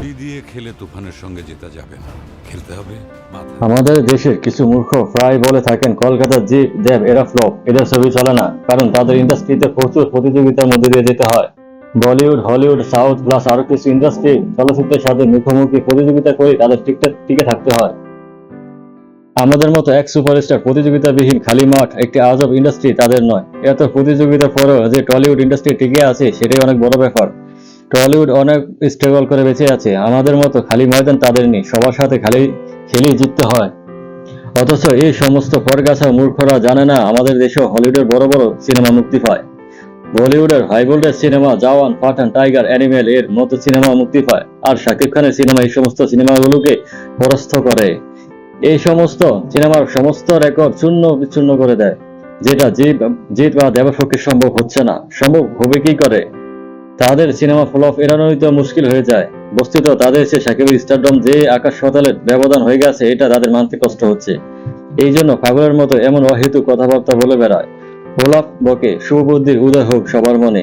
Body দিয়ে খেলে তুফানের সঙ্গে জেতা যাবে না, খেলতে হবে মাথা। আমাদের দেশের কিছু মূর্খ প্রায় বলে থাকেন কলকাতার জিপ দেব এরা ফ্লপ, এদের ছবি চলে না, কারণ তাদের ইন্ডাস্ট্রিতে প্রচুর প্রতিযোগিতার মধ্যে দিয়ে যেতে হয়। বলিউড, হলিউড, সাউথ প্লাস আরো কিছু ইন্ডাস্ট্রি চলচ্চিত্রের সাথে মুখোমুখি প্রতিযোগিতা করে তাদের টিকে থাকতে হয়। আমাদের মতো এক সুপারস্টার প্রতিযোগিতাবিহীন খালি মাঠ একটি আজব ইন্ডাস্ট্রি তাদের নয়। এত প্রতিযোগিতার পরেও যে টলিউড ইন্ডাস্ট্রি টিকে আছে সেটাই অনেক বড় ব্যাপার। টলিউড অনেক স্ট্রাগল করে বেঁচে আছে, আমাদের মতো খালি ময়দান তাদের নেই, সবার সাথে খেলেই জিততে হয়। অথচ এই সমস্ত পরগাছা মূর্খরা জানে না আমাদের দেশেও হলিউডের বড় বড় সিনেমা মুক্তি পায়। বলিউডের হাই ভোল্টেজ সিনেমা জওয়ান, পাঠান, টাইগার, অ্যানিমেল এর মতো সিনেমা মুক্তি পায়, আর শাকিব খানের সিনেমা এই সমস্ত সিনেমাগুলোকে পরাস্ত করে। এই সমস্ত সিনেমার সমস্ত রেকর্ড চূর্ণ বিচ্ছিন্ন করে দেয়, যেটা জিৎ বা দেবের পক্ষে সম্ভব হচ্ছে না। সম্ভব হবে কি করে? তাদের সিনেমা ফ্লপ এড়ানোই তো মুশকিল হয়ে যায়। বস্তুত তাদের সে সাকিবের স্টারডম যে আকাশ পাতালের ব্যবধান হয়ে গেছে, এটা তাদের মানতে কষ্ট হচ্ছে। এই জন্য পাগলের মতো এমন অহেতুক কথাবার্তা বলে বেড়ায়। গোলাপ বকে, শুভ বুদ্ধির উদয় হোক সবার মনে।